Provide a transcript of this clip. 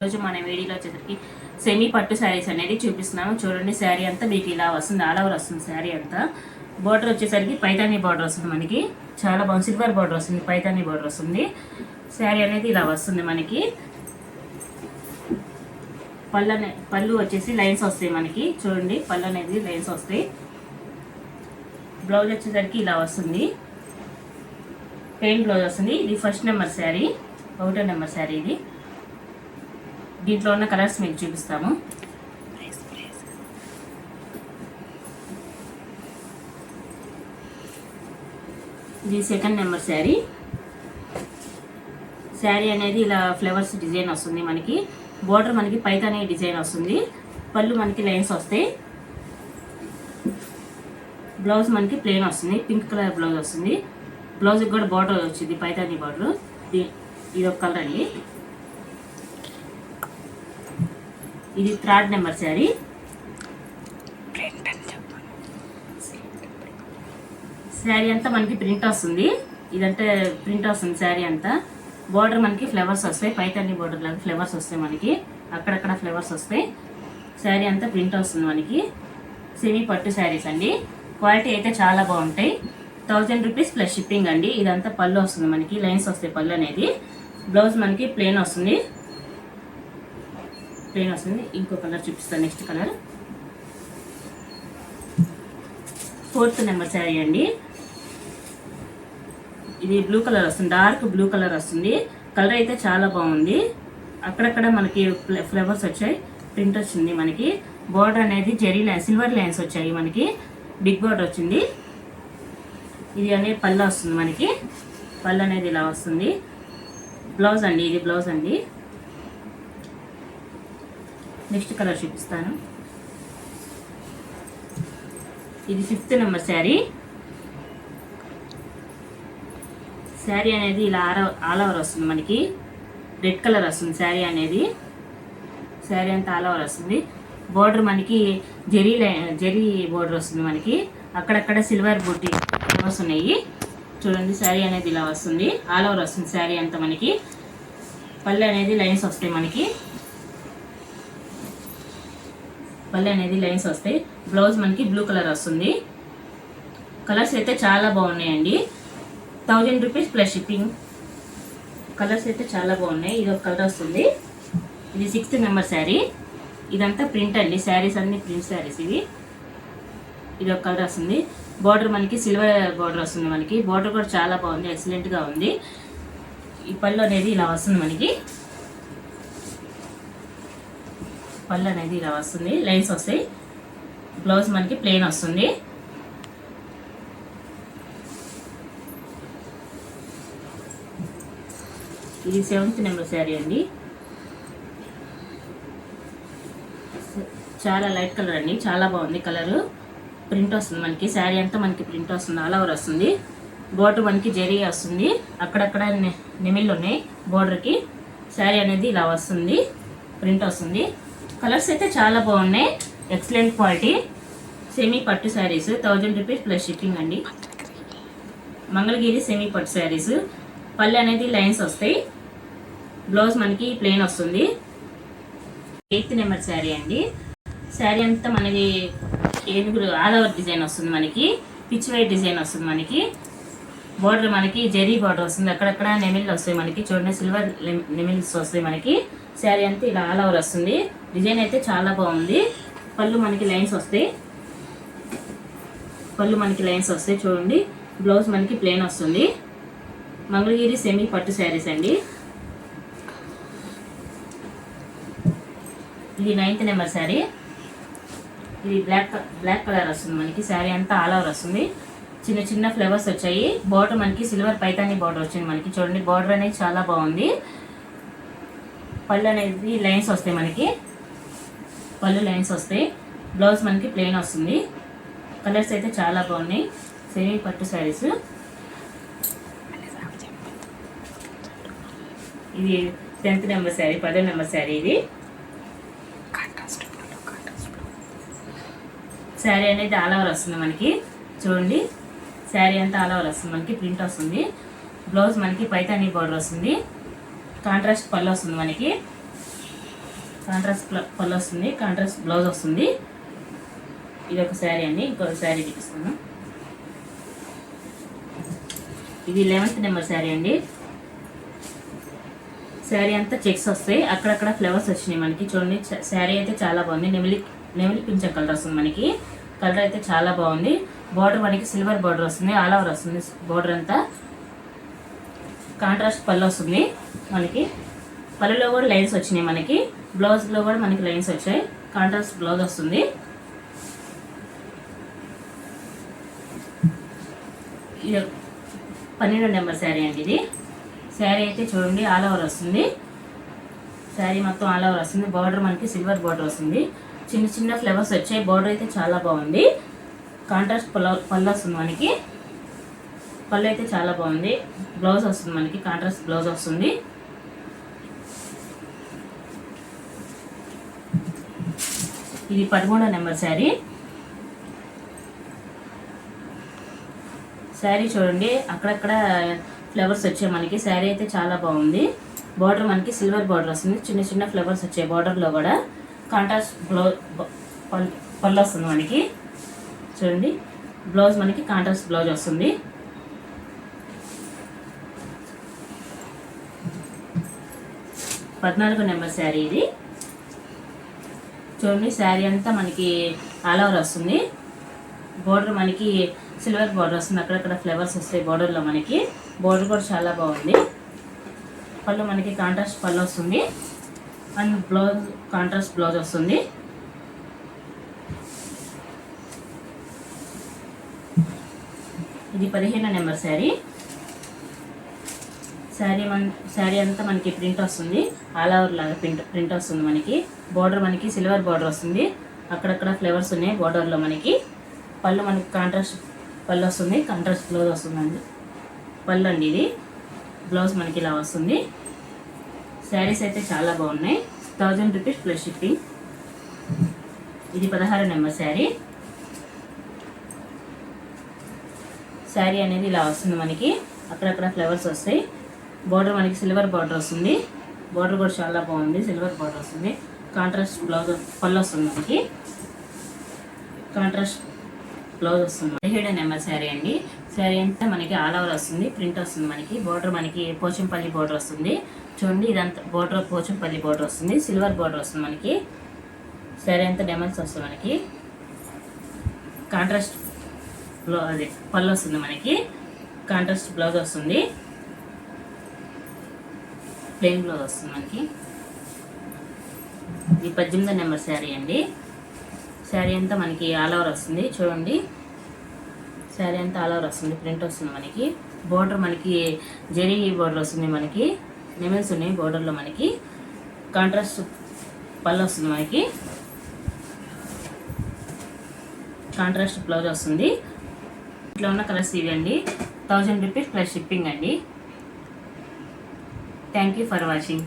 రోజు మన వీడియోలో వచ్చేసరికి సెమీ పట్టు శారీస్ అనేది చూపిస్తున్నాము. చూడండి, శారీ అంతా మీకు ఇలా వస్తుంది, ఆల్ ఓవర్ వస్తుంది. శారీ అంతా బార్డర్ వచ్చేసరికి పైతానీ బార్డర్ వస్తుంది. మనకి చాలా బాగుంది, సిల్వర్ బార్డర్ వస్తుంది, పైతానీ బార్డర్ వస్తుంది. శారీ అనేది ఇలా వస్తుంది. మనకి పళ్ళు వచ్చేసి లైన్స్ వస్తాయి. మనకి చూడండి, పళ్ళు అనేది లైన్స్ వస్తాయి. బ్లౌజ్ వచ్చేసరికి ఇలా వస్తుంది, పెయిన్ బ్లౌజ్ వస్తుంది. ఇది ఫస్ట్ నెంబర్ శారీ, 1వ నెంబర్ శారీ. ఇది దీంట్లో ఉన్న కలర్స్ మీకు చూపిస్తాము. ఇది 2nd నెంబర్ శారీ. శారీ అనేది ఇలా ఫ్లవర్స్ డిజైన్ వస్తుంది. మనకి బోర్డర్ మనకి పైతానీ డిజైన్ వస్తుంది. పళ్ళు మనకి లైన్స్ వస్తాయి. బ్లౌజ్ మనకి ప్లెయిన్ వస్తుంది, పింక్ కలర్ బ్లౌజ్ వస్తుంది. బ్లౌజ్కి కూడా బార్డర్ వచ్చింది, పైతానీ బార్డర్. ఇది ఒక కలర్ అండి. ఇది 3rd నెంబర్ శారీ. శారీ అంతా మనకి ప్రింట్ వస్తుంది. ఇదంటే ప్రింట్ వస్తుంది శారీ అంతా. బార్డర్ మనకి ఫ్లవర్స్ వస్తాయి, పైతానీ బార్డర్ లాగా ఫ్లవర్స్ వస్తాయి. మనకి అక్కడక్కడ ఫ్లవర్స్ వస్తాయి. శారీ అంతా ప్రింట్ వస్తుంది. మనకి సెమీ పట్టు శారీస్ అండి. క్వాలిటీ అయితే చాలా బాగుంటాయి. 1000 రూపీస్ ప్లస్ షిప్పింగ్ అండి. ఇదంతా పళ్ళు వస్తుంది, మనకి లైన్స్ వస్తాయి పళ్ళు అనేది. బ్లౌజ్ మనకి ప్లెయిన్ వస్తుంది, ప్లెయిన్ వస్తుంది. ఇంకో కలర్ చూపిస్తాను, next colour 4th number sari అండి. ఇది బ్లూ కలర్ వస్తుంది, డార్క్ బ్లూ కలర్ వస్తుంది. కలర్ అయితే చాలా బాగుంది. అక్కడక్కడ మనకి ఫ్లవర్స్ వచ్చాయి, ప్రింట్ వచ్చింది. మనకి బార్డర్ అనేది జెరీ లైన్స్, సిల్వర్ లైన్స్ వచ్చాయి. మనకి బిగ్ బార్డర్ వచ్చింది. ఇది అనేది పళ్ళు వస్తుంది. మనకి పళ్ళు అనేది ఇలా వస్తుంది. బ్లౌజ్ అండి, ఇది బ్లౌజ్ అండి. నెక్స్ట్ కలర్ చూపిస్తాను. ఇది 5th నెంబర్ శారీ. శారీ అనేది ఇలా ఆల్ ఓవర్ వస్తుంది. మనకి రెడ్ కలర్ వస్తుంది శారీ అనేది. శారీ అంతా ఆల్ ఓవర్ వస్తుంది. బార్డర్ మనకి జెరీ బార్డర్ వస్తుంది. మనకి అక్కడక్కడ సిల్వర్ బూటీ ఫ్లవర్స్ ఉన్నాయి. చూడండి, శారీ అనేది ఇలా వస్తుంది, ఆల్ ఓవర్ వస్తుంది శారీ అంతా. మనకి పళ్ళు అనేది లైన్స్ వస్తాయి. మనకి పళ్ళు అనేది లైన్స్ వస్తాయి. బ్లౌజ్ మనకి బ్లూ కలర్ వస్తుంది. కలర్స్ అయితే చాలా బాగున్నాయండి. 1000 రూపీస్ ప్లస్ షిప్పింగ్. కలర్స్ అయితే చాలా బాగున్నాయి. ఇది ఒక కలర్ వస్తుంది. ఇది 6th నెంబర్ శారీ. ఇదంతా ప్రింట్ అండి, శారీస్ అన్ని ప్రింట్ శారీస్ ఇవి. ఇది ఒక కలర్ వస్తుంది. బార్డర్ మనకి సిల్వర్ బార్డర్ వస్తుంది. మనకి బార్డర్ కూడా చాలా బాగుంది, ఎక్సలెంట్గా ఉంది. ఈ పళ్ళు అనేది ఇలా వస్తుంది. మనకి పళ్ళు అనేది ఇలా వస్తుంది, లైన్స్ వస్తాయి. బ్లౌజ్ మనకి ప్లెయిన్ వస్తుంది. ఇది 7th నెంబర్ శారీ అండి. చాలా లైట్ కలర్ అండి, చాలా బాగుంది కలరు. ప్రింట్ వస్తుంది మనకి, శారీ అంతా మనకి ప్రింట్ వస్తుంది, ఆల్ ఓవర్ వస్తుంది. బోర్డర్ మనకి జరీ వస్తుంది, అక్కడక్కడ నెమిళ్ళు ఉన్నాయి బోర్డర్కి. శారీ అనేది ఇలా వస్తుంది, ప్రింట్ వస్తుంది. కలర్స్ అయితే చాలా బాగున్నాయి, ఎక్సలెంట్ క్వాలిటీ. సెమీ పట్టు శారీస్, 1000 రూపీస్ ప్లస్ షిప్పింగ్ అండి. మంగళగిరి సెమీ పట్టు శారీస్. పళ్ళు అనేది లైన్స్ వస్తాయి. బ్లౌజ్ మనకి ప్లెయిన్ వస్తుంది. 8th నెంబర్ శారీ అండి. శారీ అంతా మనకి ఏనుగురు ఆల్ ఓవర్ డిజైన్ వస్తుంది. మనకి పిచ్ వైట్ డిజైన్ వస్తుంది. మనకి బార్డర్ మనకి జెరీ బార్డర్ వస్తుంది, అక్కడక్కడ నెమిళ్ళు వస్తాయి. మనకి చూడండి, సిల్వర్ నెమిల్స్ వస్తాయి. మనకి శారీ అంతా ఇలా ఆల్ ఓవర్ వస్తుంది. డిజైన్ అయితే చాలా బాగుంది. పళ్ళు మనకి లైన్స్ వస్తాయి, పళ్ళు మనకి లైన్స్ వస్తాయి. చూడండి, బ్లౌజ్ మనకి ప్లెయిన్ వస్తుంది. మంగళగిరి సెమీ పట్టు శారీస్ అండి. ఇది 9th నెంబర్ శారీ. ఇది బ్లాక్ కలర్ వస్తుంది. మనకి శారీ అంతా ఆల్ ఓవర్ వస్తుంది. చిన్న చిన్న ఫ్లవర్స్ వచ్చాయి. బార్డర్ మనకి సిల్వర్ పైతానీ బార్డర్ వచ్చింది. మనకి చూడండి, బార్డర్ అనేది చాలా బాగుంది. పళ్ళు అనేది లైన్స్ వస్తాయి. మనకి పళ్ళు లైన్స్ వస్తాయి. బ్లౌజ్ మనకి ప్లెయిన్ వస్తుంది. కలర్స్ అయితే చాలా బాగున్నాయి. సెమీ పట్టు శారీస్. ఇది 10th నెంబర్ శారీ, 10వ నెంబర్ శారీ. ఇది శారీ అనేది ఆల్ ఓవర్ వస్తుంది. మనకి చూడండి, శారీ అంతా ఆల్ ఓవర్ వస్తుంది. మనకి ప్రింట్ వస్తుంది. బ్లౌజ్ మనకి పైతానీ బార్డర్ వస్తుంది. కాంట్రాస్ట్ పళ్ళు వస్తుంది మనకి. కాంట్రాస్ట్ పళ్ళు వస్తుంది, కాంట్రాస్ట్ బ్లౌజ్ వస్తుంది. ఇది ఒక శారీ అండి. ఇంకొక శారీ చూపిస్తాను. ఇది 11th నెంబర్ శారీ అండి. శారీ అంతా చెక్స్ వస్తాయి, అక్కడక్కడ ఫ్లవర్స్ వచ్చినాయి మనకి. చూడండి, శారీ అయితే చాలా బాగుంది. నెమిలి పింఛం కలర్ వస్తుంది మనకి. కలర్ అయితే చాలా బాగుంది. బార్డర్ మనకి సిల్వర్ బార్డర్ వస్తుంది, ఆల్ ఓవర్ వస్తుంది బార్డర్ అంతా. కాంట్రాస్ట్ పళ్ళు వస్తుంది మనకి. పళ్ళులో కూడా లైన్స్ వచ్చినాయి మనకి. బ్లౌజ్లో కూడా మనకి లైన్స్ వచ్చాయి. కాంట్రాస్ట్ బ్లౌజ్ వస్తుంది. ఇది 12 నెంబర్ శారీ అండి. ఇది శారీ అయితే చూడండి, ఆల్ ఓవర్ వస్తుంది. శారీ మొత్తం ఆల్ ఓవర్ వస్తుంది. బార్డర్ మనకి సిల్వర్ బార్డర్ వస్తుంది. చిన్న చిన్న ఫ్లవర్స్ వచ్చాయి. బార్డర్ అయితే చాలా బాగుంది. కాంట్రాస్ట్ పళ్ళు వస్తుంది మనకి. పళ్ళు అయితే చాలా బాగుంది. బ్లౌజ్ వస్తుంది మనకి, కాంట్రాస్ట్ బ్లౌజ్ వస్తుంది. ఇది 13 నెంబర్ శారీ. శారీ చూడండి, అక్కడక్కడ ఫ్లవర్స్ వచ్చాయి మనకి. శారీ అయితే చాలా బాగుంది. బార్డర్ మనకి సిల్వర్ బార్డర్ వస్తుంది. చిన్న చిన్న ఫ్లవర్స్ వచ్చాయి బార్డర్లో కూడా. కాంట్రాస్ట్ పళ్ళు వస్తుంది మనకి. చూడండి, బ్లౌజ్ మనకి కాంట్రాస్ట్ బ్లౌజ్ వస్తుంది. పద్నాలుగు నెంబర్ శారీ ఇది. చూడండి, శారీ అంతా మనకి ఆల్ ఓవర్ వస్తుంది. బార్డర్ మనకి సిల్వర్ బార్డర్ వస్తుంది, అక్కడక్కడ ఫ్లవర్స్ వస్తాయి బార్డర్లో మనకి. బార్డర్ కూడా చాలా బాగుంది. పళ్ళు మనకి కాంట్రాస్ట్ పళ్ళు వస్తుంది అండ్ బ్లౌజ్ కాంట్రాస్ట్ బ్లౌజ్ వస్తుంది. ఇది 15 నెంబర్ శారీ. శారీ అంతా మనకి ప్రింట్ వస్తుంది, ఆల్ ఓవర్ లాగా ప్రింట్ వస్తుంది మనకి. బార్డర్ మనకి సిల్వర్ బార్డర్ వస్తుంది, అక్కడక్కడ ఫ్లవర్స్ ఉన్నాయి బార్డర్లో మనకి. పళ్ళు మనకి కాంట్రాస్ట్ పళ్ళు వస్తుంది, కాంట్రాస్ట్ బ్లౌజ్ వస్తుందండి. పళ్ళు అండి ఇది. బ్లౌజ్ మనకి ఇలా వస్తుంది. శారీస్ అయితే చాలా బాగున్నాయి. 1000 రూపీస్ ప్లస్ షిప్పింగ్. ఇది 16 నెంబర్ శారీ. శారీ అనేది ఇలా వస్తుంది మనకి. అక్కడక్కడ ఫ్లవర్స్ వస్తాయి. బార్డర్ మనకి సిల్వర్ బార్డర్ వస్తుంది. బార్డర్ కూడా చాలా బాగుంది, సిల్వర్ బార్డర్ వస్తుంది. కాంట్రాస్ట్ బ్లౌజ్ పళ్ళు వస్తుంది మనకి. కాంట్రాస్ట్ బ్లౌజ్ వస్తుంది. 17 నెంబర్ శారీ అండి. శారీ అంతా మనకి ఆల్ ఓవర్ వస్తుంది, ప్రింట్ వస్తుంది మనకి. బార్డర్ మనకి పోచంపల్లి బార్డర్ వస్తుంది. చూడండి, ఇదంతా బార్డర్ పోచంపల్లి బార్డర్ వస్తుంది, సిల్వర్ బార్డర్ వస్తుంది మనకి. శారీ అంతా డైమండ్స్ వస్తుంది మనకి. కాంట్రాస్ట్ అది పళ్ళు వస్తుంది మనకి. కాంట్రాస్ట్ బ్లౌజ్ వస్తుంది, ప్లెయిన్ బ్లౌజ్ వస్తుంది మనకి. ఇది 18 నెంబర్ శారీ అండి. శారీ అంతా మనకి ఆల్ ఓవర్ వస్తుంది. చూడండి, శారీ అంతా ఆల్ ఓవర్ వస్తుంది, ప్రింట్ వస్తుంది మనకి. బార్డర్ మనకి జరీ బార్డర్ వస్తుంది మనకి. నెమిల్స్ ఉన్నాయి బార్డర్లో మనకి. కాంట్రాస్ట్ పళ్ళు వస్తుంది మనకి. కాంట్రాస్ట్ బ్లౌజ్ వస్తుంది. ఇట్లా ఉన్న కలర్స్ ఇవి అండి. 1000 రూపీస్ ప్లస్ షిప్పింగ్ అండి. Thank you for watching.